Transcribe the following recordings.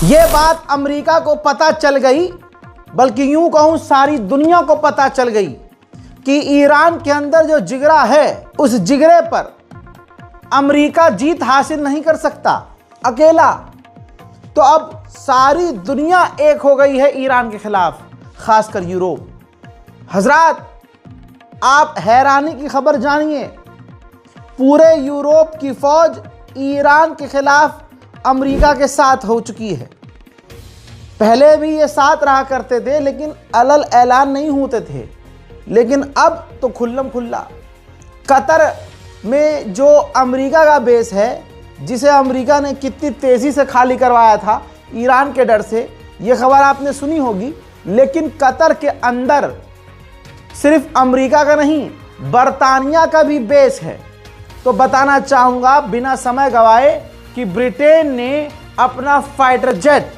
ये बात अमेरिका को पता चल गई, बल्कि यूं कहूं सारी दुनिया को पता चल गई कि ईरान के अंदर जो जिगरा है, उस जिगरे पर अमेरिका जीत हासिल नहीं कर सकता अकेला। तो अब सारी दुनिया एक हो गई है ईरान के खिलाफ, खासकर यूरोप। हजरात, आप हैरानी की खबर जानिए, पूरे यूरोप की फौज ईरान के खिलाफ अमेरिका के साथ हो चुकी है। पहले भी ये साथ रहा करते थे, लेकिन अलल ऐलान नहीं होते थे, लेकिन अब तो खुल्लम खुल्ला। कतर में जो अमेरिका का बेस है, जिसे अमेरिका ने कितनी तेज़ी से खाली करवाया था ईरान के डर से, ये खबर आपने सुनी होगी। लेकिन कतर के अंदर सिर्फ अमेरिका का नहीं, बरतानिया का भी बेस है। तो बताना चाहूँगा बिना समय गवाए कि ब्रिटेन ने अपना फाइटर जेट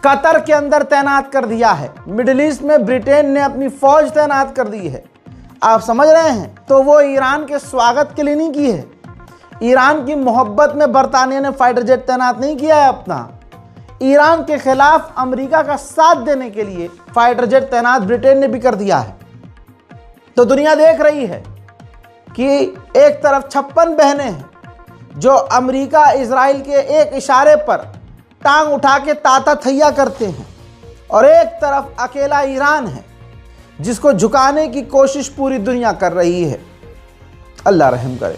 कतर के अंदर तैनात कर दिया है। मिडिल ईस्ट में ब्रिटेन ने अपनी फौज तैनात कर दी है। आप समझ रहे हैं? तो वो ईरान के स्वागत के लिए नहीं की है। ईरान की मोहब्बत में बरतानिया ने फाइटर जेट तैनात नहीं किया है अपना। ईरान के खिलाफ अमेरिका का साथ देने के लिए फाइटर जेट तैनात ब्रिटेन ने भी कर दिया है। तो दुनिया देख रही है कि एक तरफ 56 बहनें हैं जो अमेरिका इजराइल के एक इशारे पर टांग उठा के ताता थैया करते हैं, और एक तरफ अकेला ईरान है जिसको झुकाने की कोशिश पूरी दुनिया कर रही है। अल्लाह रहम करे।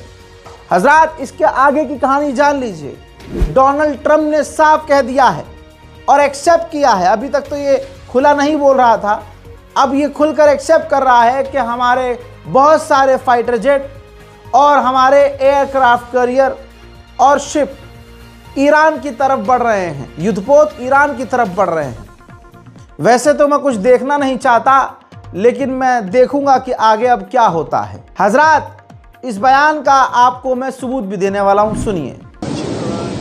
हजरात, इसके आगे की कहानी जान लीजिए। डोनाल्ड ट्रंप ने साफ कह दिया है और एक्सेप्ट किया है। अभी तक तो ये खुला नहीं बोल रहा था, अब ये खुलकर एक्सेप्ट कर रहा है कि हमारे बहुत सारे फाइटर जेट और हमारे एयरक्राफ्ट कैरियर और शिप ईरान की तरफ बढ़ रहे हैं, युद्धपोत ईरान की तरफ बढ़ रहे हैं। वैसे तो मैं कुछ देखना नहीं चाहता, लेकिन मैं देखूंगा कि आगे अब क्या होता है। हजरात, इस बयान का आपको मैं सबूत भी देने वाला हूं, सुनिए।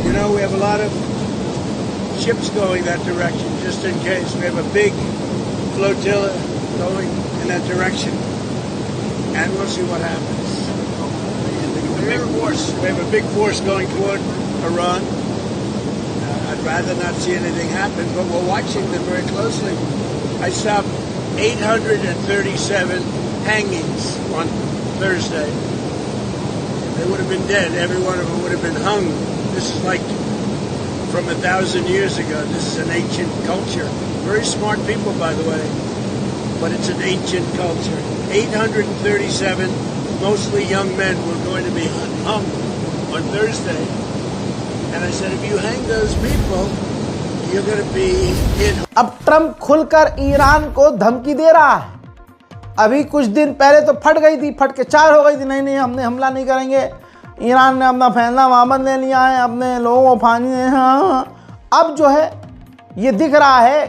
You know, we have a lot of ships going that direction, just in case. We have a big flotilla going in that direction, and we'll see what happens. A big force. We have a big force going toward Iran. I'd rather not see anything happen, but we're watching them very closely. I stopped 837 hangings on Thursday. They would have been dead. Every one of them would have been hung. This is like from 1,000 years ago. This is an ancient culture. Very smart people, by the way, but it's an ancient culture. 837, mostly young men, were going to be hung on Thursday. And I said, if you hang those people, you're going to be in. अब Trump खुलकर Iran को धमकी दे रहा है। अभी कुछ दिन पहले तो फट गई थी, फट के चार हो गई थी, नहीं हमने हमला नहीं करेंगे, ईरान ने अपना फैसला वापस ले लिया है, अपने लोगों को फांसी दे। अब जो है ये दिख रहा है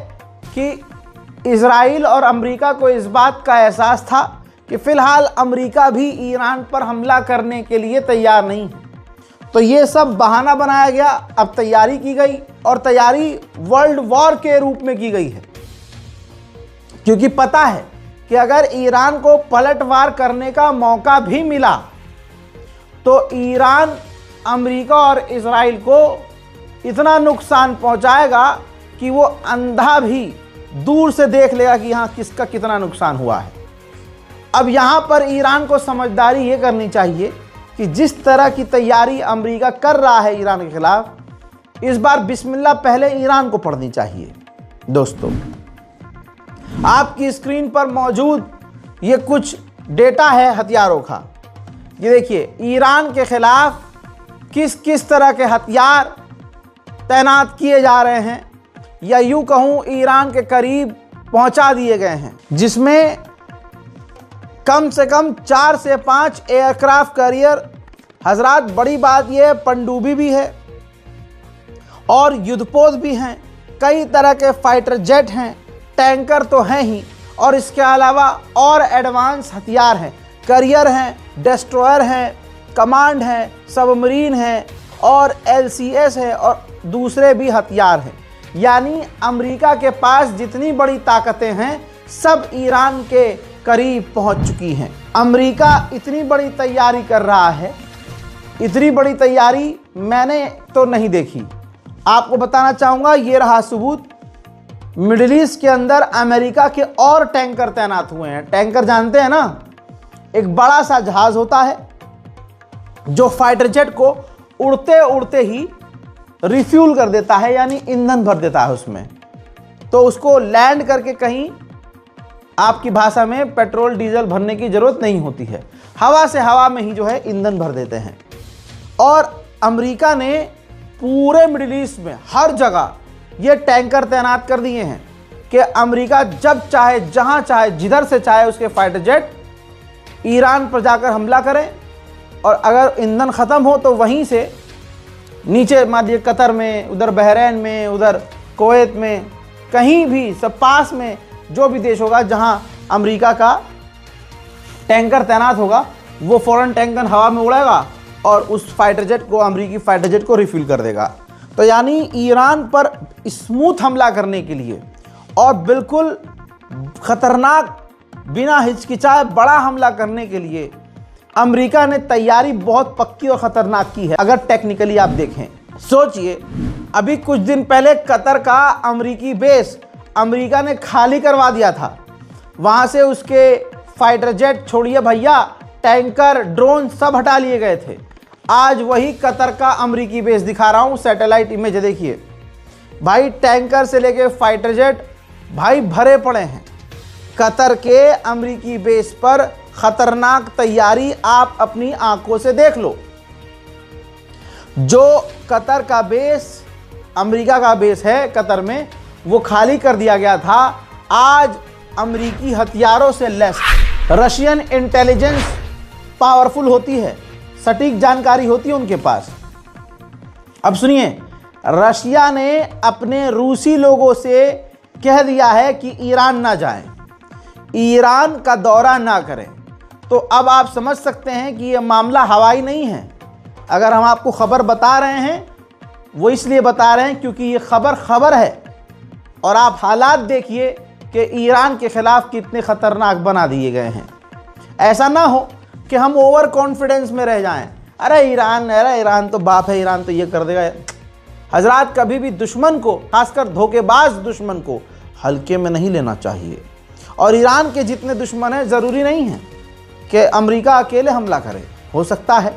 कि इजराइल और अमेरिका को इस बात का एहसास था कि फ़िलहाल अमेरिका भी ईरान पर हमला करने के लिए तैयार नहीं है। तो ये सब बहाना बनाया गया, अब तैयारी की गई, और तैयारी वर्ल्ड वॉर के रूप में की गई है, क्योंकि पता है कि अगर ईरान को पलटवार करने का मौका भी मिला तो ईरान अमेरिका और इजराइल को इतना नुकसान पहुंचाएगा कि वो अंधा भी दूर से देख लेगा कि यहाँ किसका कितना नुकसान हुआ है। अब यहाँ पर ईरान को समझदारी ये करनी चाहिए कि जिस तरह की तैयारी अमेरिका कर रहा है ईरान के खिलाफ, इस बार बिस्मिल्लाह पहले ईरान को पढ़नी चाहिए। दोस्तों, आपकी स्क्रीन पर मौजूद ये कुछ डेटा है हथियारों का। ये देखिए ईरान के खिलाफ किस किस तरह के हथियार तैनात किए जा रहे हैं, या यूं कहूं ईरान के करीब पहुंचा दिए गए हैं, जिसमें कम से कम 4 से 5 एयरक्राफ्ट कैरियर। हजरात, बड़ी बात यह है, पनडुब्बी भी है और युद्धपोत भी हैं, कई तरह के फाइटर जेट हैं, टैंकर तो हैं ही, और इसके अलावा और एडवांस हथियार हैं, कैरियर हैं, डिस्ट्रॉयर हैं, कमांड हैं, सबमरीन हैं, और LCS है, और दूसरे भी हथियार हैं। यानी अमेरिका के पास जितनी बड़ी ताकतें हैं सब ईरान के करीब पहुंच चुकी हैं। अमेरिका इतनी बड़ी तैयारी कर रहा है, इतनी बड़ी तैयारी मैंने तो नहीं देखी। आपको बताना चाहूँगा, ये रहा सबूत। मिडिल ईस्ट के अंदर अमेरिका के और टैंकर तैनात हुए हैं। टैंकर जानते हैं ना, एक बड़ा सा जहाज होता है जो फाइटर जेट को उड़ते उड़ते ही रिफ्यूल कर देता है, यानी ईंधन भर देता है उसमें। तो उसको लैंड करके कहीं आपकी भाषा में पेट्रोल डीजल भरने की ज़रूरत नहीं होती है, हवा से हवा में ही जो है ईंधन भर देते हैं। और अमेरिका ने पूरे मिडिल ईस्ट में हर जगह ये टैंकर तैनात कर दिए हैं कि अमेरिका जब चाहे, जहां चाहे, जिधर से चाहे उसके फाइटर जेट ईरान पर जाकर हमला करें, और अगर ईंधन ख़त्म हो तो वहीं से नीचे मान लीजिए कतर में, उधर बहरीन में, उधर कुवैत में, कहीं भी सब पास में जो भी देश होगा जहां अमेरिका का टैंकर तैनात होगा, वो फ़ौरन टैंकर हवा में उड़ेगा और उस फाइटर जेट को, अमेरिकी फाइटर जेट को रिफ्यूल कर देगा। तो यानी ईरान पर स्मूथ हमला करने के लिए और बिल्कुल ख़तरनाक, बिना हिचकिचाए बड़ा हमला करने के लिए अमेरिका ने तैयारी बहुत पक्की और ख़तरनाक की है। अगर टेक्निकली आप देखें, सोचिए, अभी कुछ दिन पहले कतर का अमेरिकी बेस अमेरिका ने खाली करवा दिया था। वहाँ से उसके फाइटर जेट छोड़िए भैया, टैंकर, ड्रोन सब हटा लिए गए थे। आज वही कतर का अमेरिकी बेस दिखा रहा हूँ, सैटेलाइट इमेज देखिए भाई, टैंकर से लेके फाइटर जेट भाई भरे पड़े हैं। कतर के अमेरिकी बेस पर खतरनाक तैयारी आप अपनी आंखों से देख लो। जो कतर का बेस, अमेरिका का बेस है कतर में, वो खाली कर दिया गया था। आज अमेरिकी हथियारों से लैस, रशियन इंटेलिजेंस पावरफुल होती है, सटीक जानकारी होती है उनके पास। अब सुनिए, रशिया ने अपने रूसी लोगों से कह दिया है कि ईरान ना जाएं, ईरान का दौरा ना करें। तो अब आप समझ सकते हैं कि यह मामला हवाई नहीं है। अगर हम आपको खबर बता रहे हैं, वो इसलिए बता रहे हैं क्योंकि ये खबर है। और आप हालात देखिए कि ईरान के खिलाफ कितने ख़तरनाक बना दिए गए हैं। ऐसा ना हो कि हम ओवर कॉन्फिडेंस में रह जाएं, अरे ईरान तो बाप है, ईरान तो ये कर देगा। हजरात, कभी भी दुश्मन को, खासकर धोखेबाज दुश्मन को, हल्के में नहीं लेना चाहिए। और ईरान के जितने दुश्मन हैं, ज़रूरी नहीं है कि अमेरिका अकेले हमला करे। हो सकता है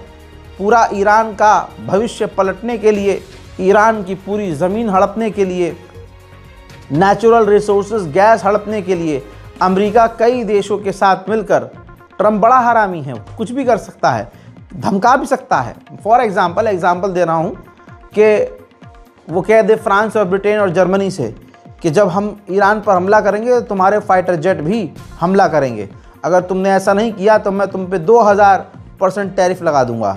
पूरा ईरान का भविष्य पलटने के लिए, ईरान की पूरी ज़मीन हड़पने के लिए, नेचुरल रिसोर्सेज गैस हड़पने के लिए अमेरिका कई देशों के साथ मिलकर, ट्रम्प बड़ा हरामी है, कुछ भी कर सकता है, धमका भी सकता है। फॉर एग्जाम्पल दे रहा हूँ कि वो कह दे फ्रांस और ब्रिटेन और जर्मनी से कि जब हम ईरान पर हमला करेंगे तो तुम्हारे फाइटर जेट भी हमला करेंगे, अगर तुमने ऐसा नहीं किया तो मैं तुम पे 2000% टैरिफ लगा दूंगा,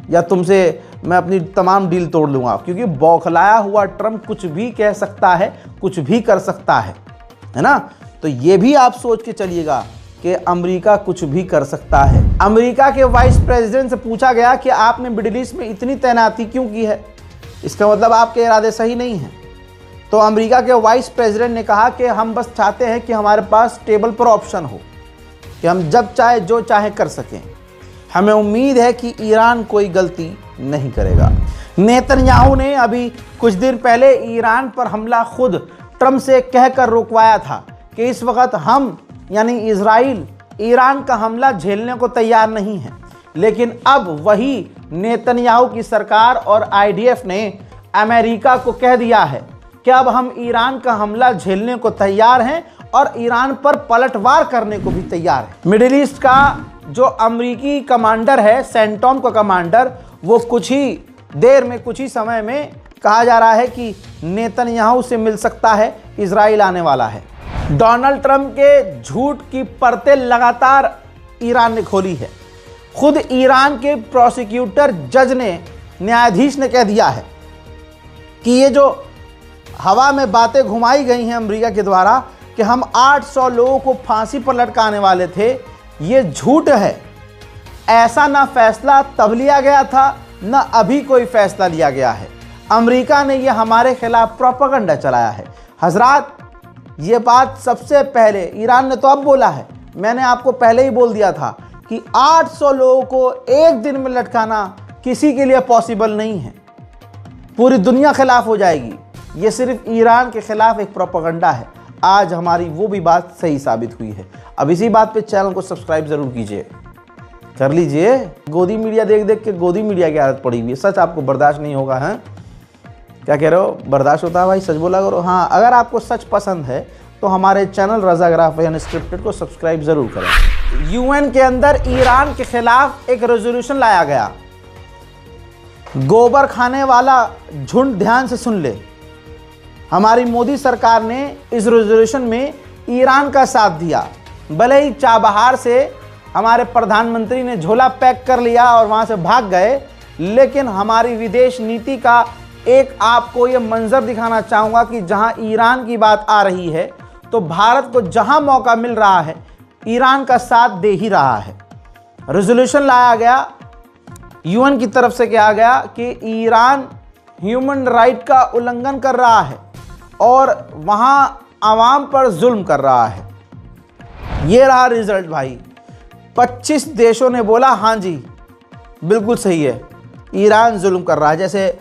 या तुमसे मैं अपनी तमाम डील तोड़ लूँगा। क्योंकि बौखलाया हुआ ट्रम्प कुछ भी कह सकता है, कुछ भी कर सकता है ना। तो ये भी आप सोच के चलिएगा कि अमेरिका कुछ भी कर सकता है। अमेरिका के वाइस प्रेसिडेंट से पूछा गया कि आपने मिडिल ईस्ट में इतनी तैनाती क्यों की है, इसका मतलब आपके इरादे सही नहीं हैं। तो अमेरिका के वाइस प्रेसिडेंट ने कहा कि हम बस चाहते हैं कि हमारे पास टेबल पर ऑप्शन हो, कि हम जब चाहे जो चाहे कर सकें। हमें उम्मीद है कि ईरान कोई गलती नहीं करेगा। नेतन्याहू ने अभी कुछ दिन पहले ईरान पर हमला खुद ट्रम्प से कहकर रुकवाया था कि इस वक्त हम यानी इजराइल ईरान का हमला झेलने को तैयार नहीं है। लेकिन अब वही नेतन्याहू की सरकार और आईडीएफ ने अमेरिका को कह दिया है कि अब हम ईरान का हमला झेलने को तैयार हैं और ईरान पर पलटवार करने को भी तैयार है। मिडिल ईस्ट का जो अमेरिकी कमांडर है, सेंटॉम का कमांडर, वो कुछ ही देर में, कुछ ही समय में कहा जा रहा है कि नेतन्याहू से मिल सकता है, इजराइल आने वाला है। डोनाल्ड ट्रंप के झूठ की परतें लगातार ईरान ने खोली है। खुद ईरान के प्रोसिक्यूटर जज ने, न्यायाधीश ने कह दिया है कि ये जो हवा में बातें घुमाई गई हैं अमेरिका के द्वारा कि हम 800 लोगों को फांसी पर लटकाने वाले थे, ये झूठ है। ऐसा ना फैसला तब लिया गया था, ना अभी कोई फैसला लिया गया है। अमेरिका ने ये हमारे खिलाफ प्रोपेगेंडा चलाया है। हजरात, ये बात सबसे पहले ईरान ने तो अब बोला है, मैंने आपको पहले ही बोल दिया था कि 800 लोगों को एक दिन में लटकाना किसी के लिए पॉसिबल नहीं है। पूरी दुनिया खिलाफ हो जाएगी। ये सिर्फ ईरान के खिलाफ एक प्रोपेगेंडा है। आज हमारी वो भी बात सही साबित हुई है। अब इसी बात पे चैनल को सब्सक्राइब जरूर कीजिए, कर लीजिए। गोदी मीडिया देख देख के गोदी मीडिया की आदत पड़ी हुई है। सच आपको बर्दाश्त नहीं होगा। हैं क्या कह रहे हो? बर्दाश्त होता है भाई, सच बोला करो। हाँ, अगर आपको सच पसंद है तो हमारे चैनल रजा ग्राफ अनस्क्रिप्टेड को सब्सक्राइब जरूर करें। यूएन के अंदर ईरान के खिलाफ एक रेजोल्यूशन लाया गया। गोबर खाने वाला झुंड ध्यान से सुन ले। हमारी मोदी सरकार ने इस रेजोल्यूशन में ईरान का साथ दिया। भले ही चाबहार से हमारे प्रधानमंत्री ने झोला पैक कर लिया और वहां से भाग गए, लेकिन हमारी विदेश नीति का एक आपको ये मंजर दिखाना चाहूँगा कि जहां ईरान की बात आ रही है तो भारत को जहां मौका मिल रहा है ईरान का साथ दे ही रहा है। रेजोल्यूशन लाया गया यूएन की तरफ से, कहा गया कि ईरान ह्यूमन राइट का उल्लंघन कर रहा है और वहां आवाम पर जुल्म कर रहा है। ये रहा रिजल्ट भाई। 25 देशों ने बोला हाँ जी बिल्कुल सही है, ईरान जुल्म कर रहा है। जैसे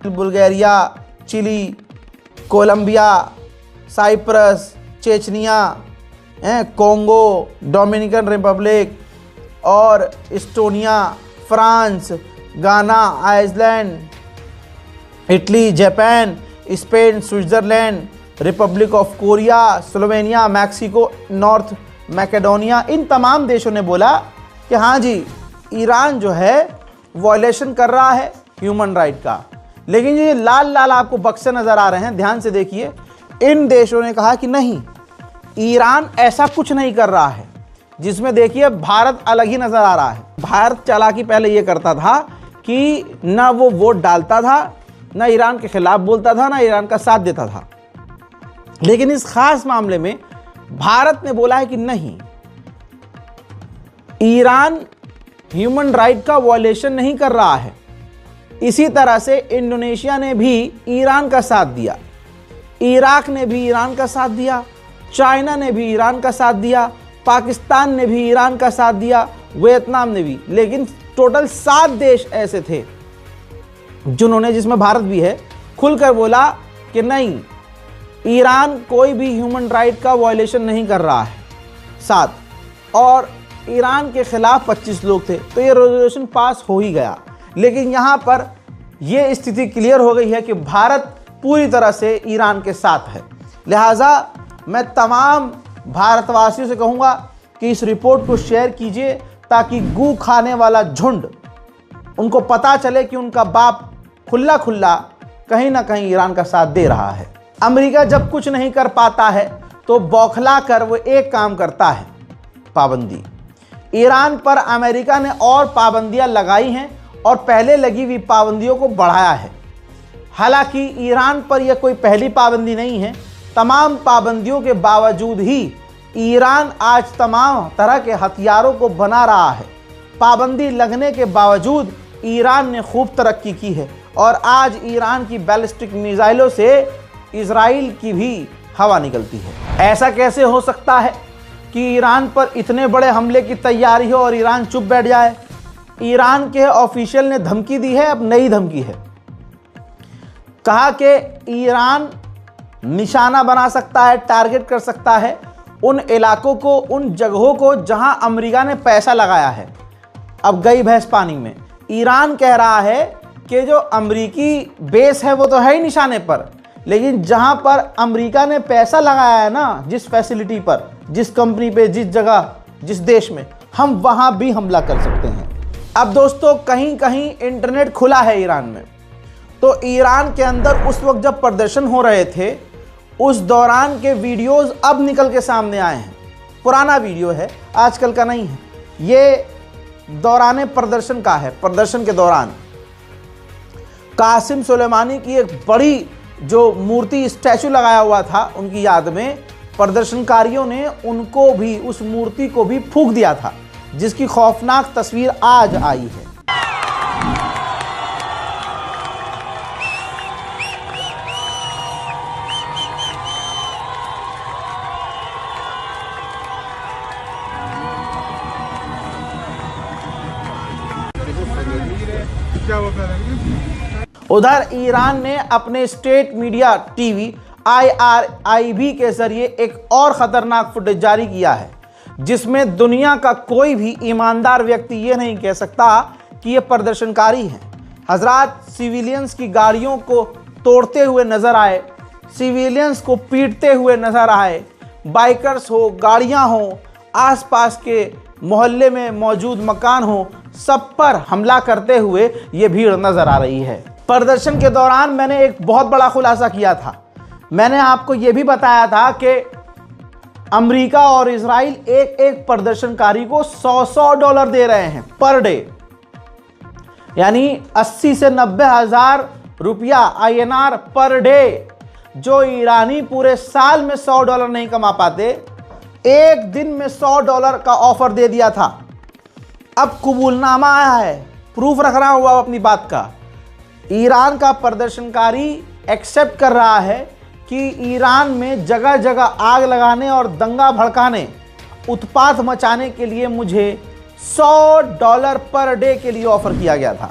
Bulgaria, Chile, Colombia, Cyprus, Chechnya, Congo, Dominican Republic और Estonia, France, Ghana, Iceland, Italy, Japan, Spain, Switzerland, Republic of Korea, Slovenia, Mexico, North Macedonia, इन तमाम देशों ने बोला कि हाँ जी ईरान जो है वॉयलेशन कर रहा है ह्यूमन राइट का। लेकिन ये लाल लाल आपको बक्से नजर आ रहे हैं, ध्यान से देखिए। इन देशों ने कहा कि नहीं, ईरान ऐसा कुछ नहीं कर रहा है, जिसमें देखिए भारत अलग ही नजर आ रहा है। भारत चालाकी पहले ये करता था कि ना वो वोट डालता था, ना ईरान के खिलाफ बोलता था, ना ईरान का साथ देता था। लेकिन इस खास मामले में भारत ने बोला है कि नहीं, ईरान ह्यूमन राइट का वॉयलेशन नहीं कर रहा है। इसी तरह से इंडोनेशिया ने भी ईरान का साथ दिया, इराक ने भी ईरान का साथ दिया, चाइना ने भी ईरान का साथ दिया, पाकिस्तान ने भी ईरान का साथ दिया, वियतनाम ने भी। लेकिन टोटल 7 देश ऐसे थे जिन्होंने, जिसमें भारत भी है, खुलकर बोला कि नहीं, ईरान कोई भी ह्यूमन राइट का वॉयलेशन नहीं कर रहा है। 7 और ईरान के खिलाफ 25 लोग थे, तो ये रेजोल्यूशन पास हो ही गया। लेकिन यहाँ पर यह स्थिति क्लियर हो गई है कि भारत पूरी तरह से ईरान के साथ है। लिहाजा मैं तमाम भारतवासियों से कहूँगा कि इस रिपोर्ट को शेयर कीजिए, ताकि गू खाने वाला झुंड, उनको पता चले कि उनका बाप खुल्ला खुल्ला कहीं ना कहीं ईरान का साथ दे रहा है। अमेरिका जब कुछ नहीं कर पाता है तो बौखला कर वो एक काम करता है, पाबंदी। ईरान पर अमेरिका ने और पाबंदियां लगाई हैं और पहले लगी हुई पाबंदियों को बढ़ाया है। हालांकि ईरान पर यह कोई पहली पाबंदी नहीं है। तमाम पाबंदियों के बावजूद ही ईरान आज तमाम तरह के हथियारों को बना रहा है। पाबंदी लगने के बावजूद ईरान ने खूब तरक्की की है और आज ईरान की बैलिस्टिक मिसाइलों से इजराइल की भी हवा निकलती है। ऐसा कैसे हो सकता है कि ईरान पर इतने बड़े हमले की तैयारी हो और ईरान चुप बैठ जाए? ईरान के ऑफिशियल ने धमकी दी है, अब नई धमकी है। कहा कि ईरान निशाना बना सकता है, टारगेट कर सकता है उन इलाकों को, उन जगहों को जहां अमेरिका ने पैसा लगाया है। अब गई भैंस पानी में। ईरान कह रहा है कि जो अमेरिकी बेस है वो तो है ही निशाने पर, लेकिन जहां पर अमेरिका ने पैसा लगाया है ना, जिस फैसिलिटी पर, जिस कंपनी पे, जिस जगह, जिस देश में, हम वहां भी हमला कर सकते हैं। अब दोस्तों कहीं कहीं इंटरनेट खुला है ईरान में, तो ईरान के अंदर उस वक्त जब प्रदर्शन हो रहे थे उस दौरान के वीडियोस अब निकल के सामने आए हैं। पुराना वीडियो है, आजकल का नहीं है। ये दौरान प्रदर्शन का है। प्रदर्शन के दौरान कासिम सुलेमानी की एक बड़ी जो मूर्ति, स्टैचू लगाया हुआ था उनकी याद में, प्रदर्शनकारियों ने उनको भी, उस मूर्ति को भी फूंक दिया था, जिसकी खौफनाक तस्वीर आज आई है। उधर ईरान ने अपने स्टेट मीडिया टीवी IRIB के जरिए एक और खतरनाक फुटेज जारी किया है, जिसमें दुनिया का कोई भी ईमानदार व्यक्ति ये नहीं कह सकता कि ये प्रदर्शनकारी हैं। हजरात, सिविलियंस की गाड़ियों को तोड़ते हुए नजर आए, सिविलियंस को पीटते हुए नजर आए, बाइकर्स हो, गाड़ियां हो, आसपास के मोहल्ले में मौजूद मकान हो, सब पर हमला करते हुए ये भीड़ नजर आ रही है। प्रदर्शन के दौरान मैंने एक बहुत बड़ा खुलासा किया था। मैंने आपको ये भी बताया था कि अमेरिका और इजराइल एक एक प्रदर्शनकारी को $100 दे रहे हैं पर डे, यानी 80 से 90 हज़ार रुपया INR पर डे। जो ईरानी पूरे साल में $100 नहीं कमा पाते, एक दिन में $100 का ऑफर दे दिया था। अब कबूलनामा आया है, प्रूफ रख रहा हूं अपनी बात का। ईरान का प्रदर्शनकारी एक्सेप्ट कर रहा है कि ईरान में जगह जगह आग लगाने और दंगा भड़काने, उत्पात मचाने के लिए मुझे $100 पर डे के लिए ऑफर किया गया था।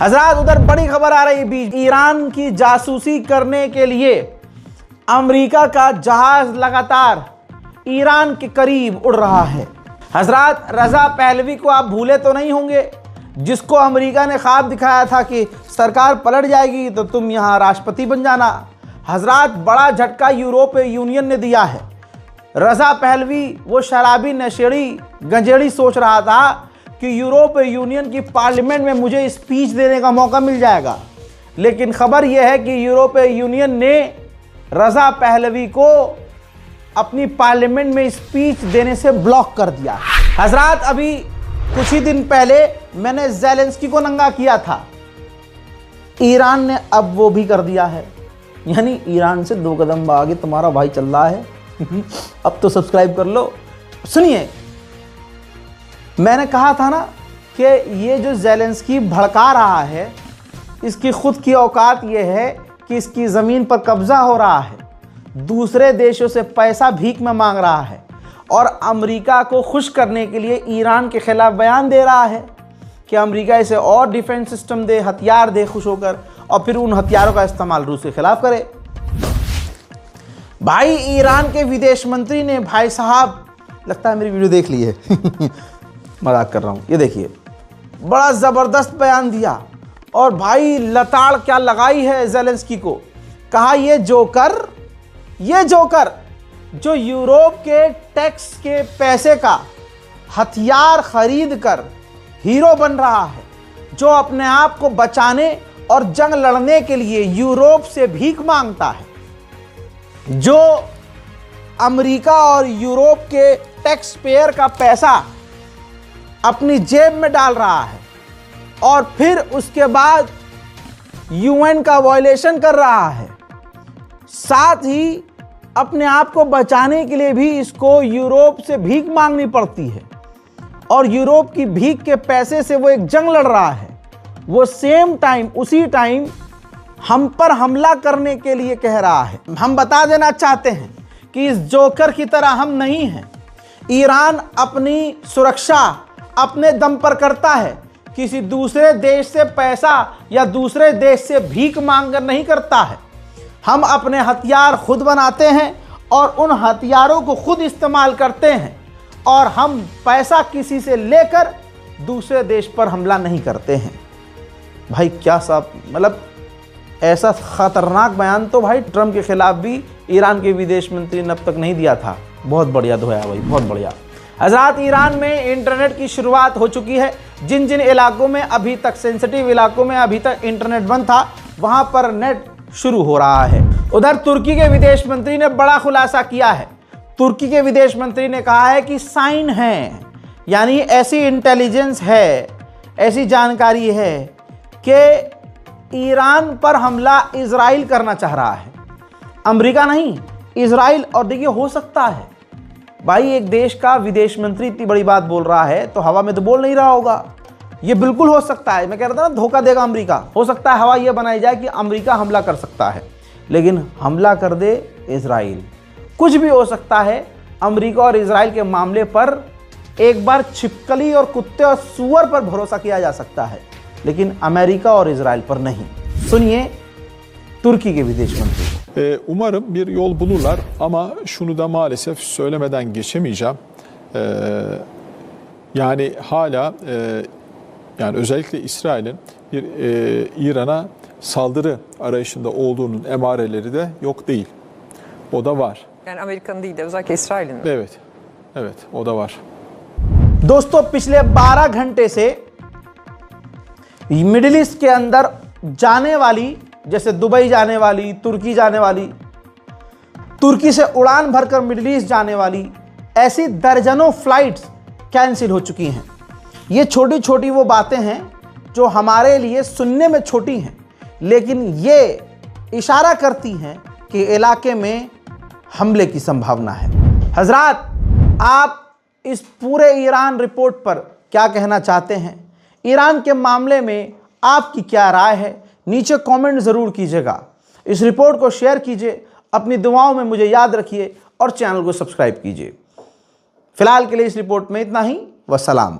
हजरात, उधर बड़ी खबर आ रही बीच, ईरान की जासूसी करने के लिए अमेरिका का जहाज लगातार ईरान के करीब उड़ रहा है। हजरात, रजा पहलवी को आप भूले तो नहीं होंगे, जिसको अमेरिका ने ख्वाब दिखाया था कि सरकार पलट जाएगी तो तुम यहाँ राष्ट्रपति बन जाना। हजरात, बड़ा झटका यूरोपीय यूनियन ने दिया है। रजा पहलवी वो शराबी नशेड़ी गंजेड़ी सोच रहा था कि यूरोपीय यूनियन की पार्लियामेंट में मुझे स्पीच देने का मौका मिल जाएगा, लेकिन खबर यह है कि यूरोपीय यूनियन ने रजा पहलवी को अपनी पार्लियामेंट में स्पीच देने से ब्लॉक कर दिया। हजरात, अभी कुछ ही दिन पहले मैंने ज़ेलेंस्की को नंगा किया था, ईरान ने अब वो भी कर दिया है, यानी ईरान से 2 कदम आगे तुम्हारा भाई चल रहा है। अब तो सब्सक्राइब कर लो। सुनिए, मैंने कहा था ना कि ये जो ज़ेलेंस्की भड़का रहा है, इसकी खुद की औकात ये है कि इसकी ज़मीन पर कब्ज़ा हो रहा है, दूसरे देशों से पैसा भीख में मांग रहा है और अमेरिका को खुश करने के लिए ईरान के खिलाफ बयान दे रहा है कि अमेरिका इसे और डिफेंस सिस्टम दे, हथियार दे खुश होकर, और फिर उन हथियारों का इस्तेमाल रूस के खिलाफ करे। भाई, ईरान के विदेश मंत्री ने, भाई साहब, लगता है मेरी वीडियो देख ली है मजाक कर रहा हूँ, ये देखिए, बड़ा ज़बरदस्त बयान दिया और भाई लताड़ क्या लगाई है ज़ेलेंस्की को। कहा ये जोकर जो यूरोप के टैक्स के पैसे का हथियार खरीद कर हीरो बन रहा है, जो अपने आप को बचाने और जंग लड़ने के लिए यूरोप से भीख मांगता है, जो अमेरिका और यूरोप के टैक्स पेयर का पैसा अपनी जेब में डाल रहा है और फिर उसके बाद UN का वायलेशन कर रहा है, साथ ही अपने आप को बचाने के लिए भी इसको यूरोप से भीख मांगनी पड़ती है और यूरोप की भीख के पैसे से वो एक जंग लड़ रहा है। वो उसी टाइम हम पर हमला करने के लिए कह रहा है। हम बता देना चाहते हैं कि इस जोकर की तरह हम नहीं हैं। ईरान अपनी सुरक्षा अपने दम पर करता है, किसी दूसरे देश से पैसा या दूसरे देश से भीख मांगकर नहीं करता है। हम अपने हथियार खुद बनाते हैं और उन हथियारों को खुद इस्तेमाल करते हैं और हम पैसा किसी से लेकर दूसरे देश पर हमला नहीं करते हैं। भाई क्या साहब, मतलब ऐसा ख़तरनाक बयान तो भाई ट्रंप के खिलाफ भी ईरान के विदेश मंत्री ने अब तक नहीं दिया था। बहुत बढ़िया धोया भाई, बहुत बढ़िया। हज़रात, ईरान में इंटरनेट की शुरुआत हो चुकी है। जिन जिन इलाकों में अभी तक, सेंसिटिव इलाकों में अभी तक इंटरनेट बंद था, वहाँ पर नेट शुरू हो रहा है। उधर तुर्की के विदेश मंत्री ने बड़ा खुलासा किया है। तुर्की के विदेश मंत्री ने कहा है कि साइन हैं, यानी ऐसी इंटेलिजेंस है, ऐसी जानकारी है कि ईरान पर हमला इजराइल करना चाह रहा है, अमेरिका नहीं, इजराइल। और देखिए हो सकता है भाई, एक देश का विदेश मंत्री इतनी बड़ी बात बोल रहा है तो हवा में तो बोल नहीं रहा होगा। ये बिल्कुल हो सकता है, मैं कह रहा था ना धोखा देगा अमेरिका। हो सकता है हवा ये बनाई जाए कि अमेरिका हमला कर सकता है, लेकिन हमला कर दे इजराइल। कुछ भी हो सकता है। अमेरिका और इजराइल के मामले पर एक बार छिपकली और कुत्ते और सूअर पर भरोसा किया जा सकता है, लेकिन अमेरिका और इजराइल पर नहीं। सुनिए तुर्की के विदेश मंत्री। Umarım bir yol bulurlar ama şunu da maalesef söylemeden geçemeyeceğim. Yani hala yani özellikle İsrail'in bir İran'a saldırı arayışında olduğunun emareleri de yok değil. O da var. Yani Amerika'nın değil de özellikle İsrail'in mi? Evet. Evet, o da var. दोस्तों पिछले 12 घंटे से middle east के अंदर जाने वाली, जैसे Dubai जाने वाली, तुर्की जाने वाली, तुर्की से उड़ान भरकर मिडिल ईस्ट जाने वाली, ऐसी दर्जनों फ्लाइट्स कैंसिल हो चुकी हैं। ये छोटी छोटी वो बातें हैं जो हमारे लिए सुनने में छोटी हैं, लेकिन ये इशारा करती हैं कि इलाके में हमले की संभावना है। हजरात, आप इस पूरे ईरान रिपोर्ट पर क्या कहना चाहते हैं? ईरान के मामले में आपकी क्या राय है? नीचे कमेंट ज़रूर कीजिएगा। इस रिपोर्ट को शेयर कीजिए, अपनी दुआओं में मुझे याद रखिए और चैनल को सब्सक्राइब कीजिए। फिलहाल के लिए इस रिपोर्ट में इतना ही। वस्सलाम।